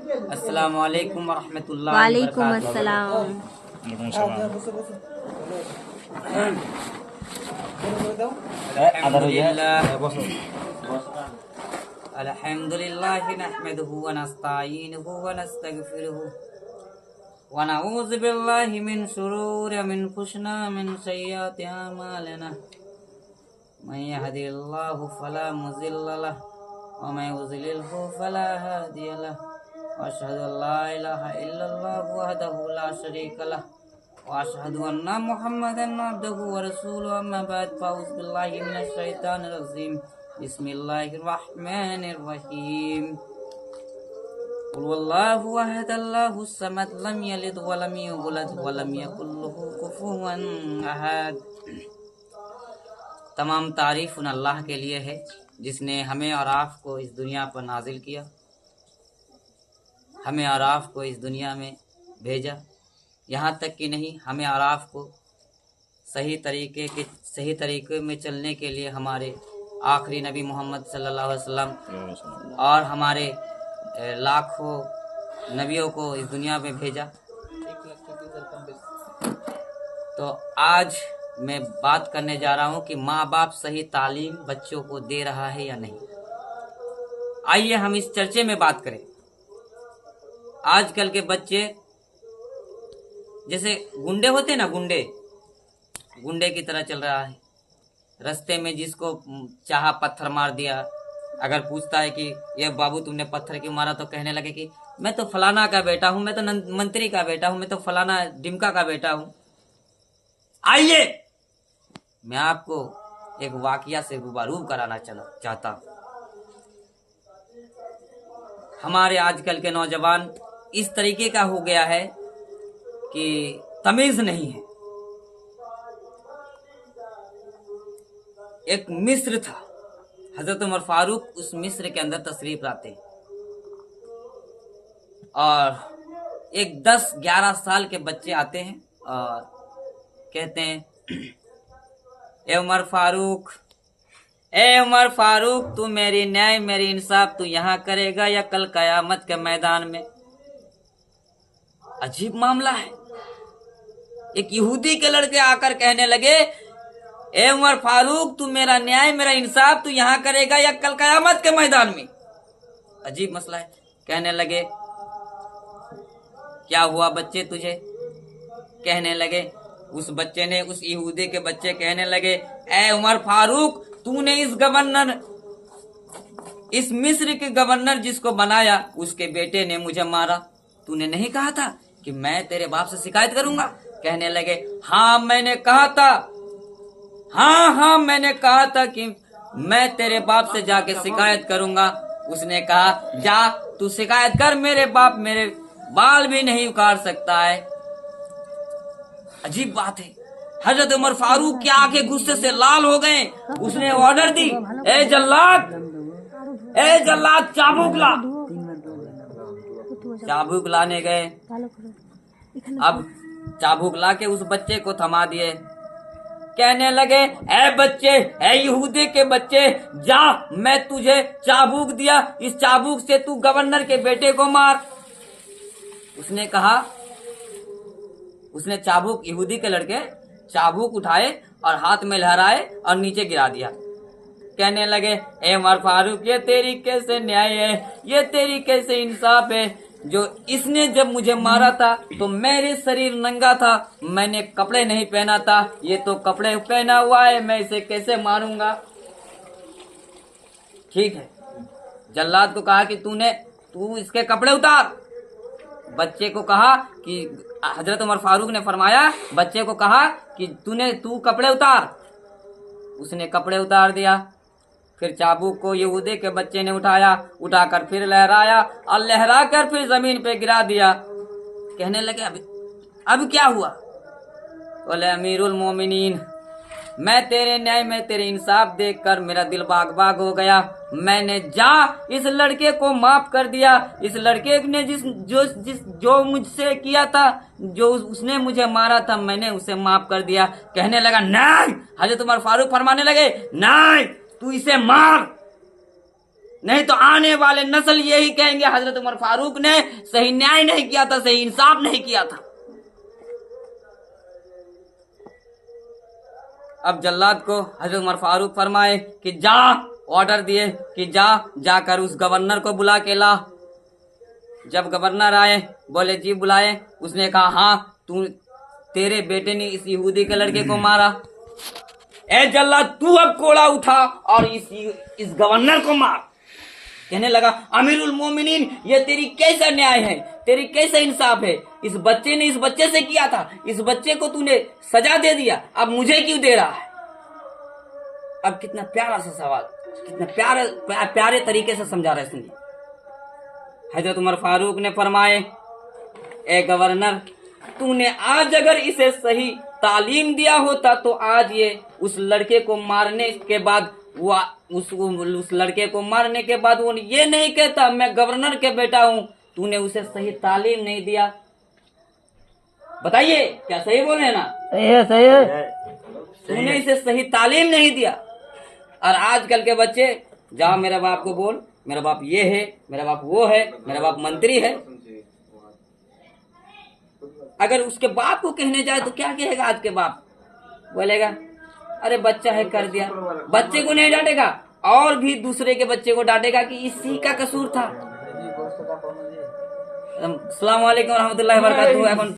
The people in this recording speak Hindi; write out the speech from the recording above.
अस्सलाम वालेकुम वरहमतुल्लाहि वालेकुम वबरकातुहू। अल्हम्दुलिल्लाहि नहमदुहु व नस्तईनुहु व नस्तगफिरुहु व नऊज़ु बिल्लाहि मिन शुरूरि अनफुसिना मिन सय्यिआति अमालिना मन यहदिल्लाहु फला मुज़िल्ल लहु व मन युज़लिलहु फला हादिय लहु व अशहदु अल्ला इलाहा इल्लल्लाहु वहदहु ला शरीका लहु व अशहदु अन्ना मुहम्मदन अब्दुहु व रसूलुहु अम्मा बाद फ़अऊज़ु बिल्लाहि मिनश शैतानिर रजीम बिस्मिल्लाहिर रहमानिर रहीम कुल वल्लाहु अहद अल्लाहुस समद लम यलिद व लम यूलद व लम यकुल लहू कुफुवन अहद। तमाम तारीफ उन अल्लाह के लिए है जिसने हमें और आपको इस दुनिया पर नाजिल किया, हमें और आपको इस दुनिया में भेजा। यहाँ तक कि नहीं, हमें और आपको सही तरीके में चलने के लिए हमारे आखिरी नबी मोहम्मद सल्लल्लाहु अलैहि वसल्लम और हमारे लाखों नबियों को इस दुनिया में भेजा। तो आज मैं बात करने जा रहा हूँ कि माँ बाप सही तालीम बच्चों को दे रहा है या नहीं। आइए हम इस चर्चे में बात करें। आजकल के बच्चे जैसे गुंडे होते ना, गुंडे की तरह चल रहा है। रास्ते में जिसको चाहा पत्थर मार दिया। अगर पूछता है कि ये बाबू तुमने पत्थर क्यों मारा, तो कहने लगे कि मैं तो फलाना का बेटा हूं, मैं तो मंत्री का बेटा हूं, मैं तो फलाना डिमका का बेटा हूं। आइए मैं आपको एक वाकया से रूबरू कराना चाहता हूं। हमारे आजकल के नौजवान इस तरीके का हो गया है कि तमीज नहीं है। एक मिस्र था, हजरत उमर फारूक उस मिस्र के अंदर तशरीफ लाते हैं और एक 10-11 साल के बच्चे आते हैं और कहते हैं, ए उमर फारूक, तू मेरी न्याय मेरी इंसाफ तू यहाँ करेगा या कल कयामत के मैदान में। अजीब मामला है। एक यहूदी के लड़के आकर कहने लगे, ए उमर फारूक, तू मेरा न्याय मेरा इंसाफ तू यहाँ करेगा या कल कयामत के मैदान में। अजीब मसला है। कहने लगे, क्या हुआ बच्चे तुझे? कहने लगे, उस यहूदी के बच्चे कहने लगे, ए उमर फारूक, तूने इस मिस्र के गवर्नर जिसको बनाया उसके बेटे ने मुझे मारा। तूने नहीं कहा था कि मैं तेरे बाप से शिकायत करूंगा? कहने लगे, हाँ मैंने कहा था कि मैं तेरे बाप से जाके शिकायत करूंगा। उसने कहा, जा तू शिकायत कर, मेरे बाप मेरे बाल भी नहीं उखाड़ सकता है। अजीब बात है। हजरत उमर फारूक की आंखें गुस्से से लाल हो गए। उसने ऑर्डर दी, ए जल्लाद चाबुक ला। चाबुक लाने गए। अब चाबुक ला के उस बच्चे को थमा दिए। कहने लगे, ए यहूदी के बच्चे, जा मैं तुझे चाबुक दिया, इस चाबुक से तू गवर्नर के बेटे को मार। उसने चाबुक, यहूदी के लड़के चाबुक उठाए और हाथ में लहराए और नीचे गिरा दिया। कहने लगे, ए उमर फारूक, ये तेरी कैसे न्याय है, ये तेरी कैसे इंसाफ है? जो इसने जब मुझे मारा था तो मेरे शरीर नंगा था, मैंने कपड़े नहीं पहना था, ये तो कपड़े पहना हुआ है, मैं इसे कैसे मारूंगा? ठीक है। जल्लाद को कहा कि तू इसके कपड़े उतार। बच्चे को कहा कि हजरत उमर फारूक ने फरमाया, बच्चे को कहा कि तू कपड़े उतार। उसने कपड़े उतार दिया। फिर चाबुक को यहूदी के बच्चे ने उठाकर फिर लहराया और लहरा कर फिर जमीन पे गिरा दिया। कहने लगे, अब क्या हुआ? बोले, अमीरुल मोमिनीन, मैं तेरे न्याय में तेरे इंसाफ देखकर मेरा दिल बाग बाग हो गया। मैंने इस लड़के को माफ कर दिया। इस लड़के ने जो मुझसे किया था, जो उसने मुझे मारा था, मैंने उसे माफ कर दिया। कहने लगा, नहीं। हजरत उमर फारूक फरमाने लगे, नहीं, तू इसे मार। नहीं तो आने वाले नस्ल यही कहेंगे हजरत उमर फारूक ने सही न्याय नहीं किया था, सही इंसाफ नहीं किया था। अब जल्लाद को हजरत उमर फारूक फरमाए कि जा, ऑर्डर दिए कि जाकर उस गवर्नर को बुला के ला। जब गवर्नर आए, बोले जी बुलाए। उसने कहा हाँ, तेरे बेटे ने इस यहूदी के लड़के को मारा। ए जल्लाद, तू अब कोड़ा उठा और इस गवर्नर को मार। कहने लगा अमीरुल मोमिनीन, ये तेरी कैसा न्याय है, तेरी कैसा इंसाफ है? इस बच्चे ने इस बच्चे से किया था, इस बच्चे को तूने सजा दे दिया, अब मुझे क्यों दे रहा है? अब कितना प्यारा सा सवाल, कितना प्यारे तरीके से समझा रहे। सुनिए, हजरत उमर फारूक ने फरमाए, ए गवर्नर, तूने आज अगर इसे सही तालीम दिया होता तो आज ये उस लड़के को मारने के बाद उस लड़के को मारने के बाद वो ये नहीं कहता मैं गवर्नर के बेटा हूं। तूने उसे सही तालीम नहीं दिया। बताइए, क्या सही बोले ना? सही है, सही है। तूने इसे सही तालीम नहीं दिया। और आजकल के बच्चे, जाओ मेरे बाप को बोल, मेरा बाप ये है, मेरा बाप वो है, मेरा बाप मंत्री है। अगर उसके बाप को कहने जाए तो क्या कहेगा? आज के बाप बोलेगा अरे बच्चा है कर दिया। बच्चे को नहीं डांटेगा और भी दूसरे के बच्चे को डांटेगा कि इसी का कसूर था। अस्सलाम वालेकुम रहमतुल्लाहि व बरकातहू।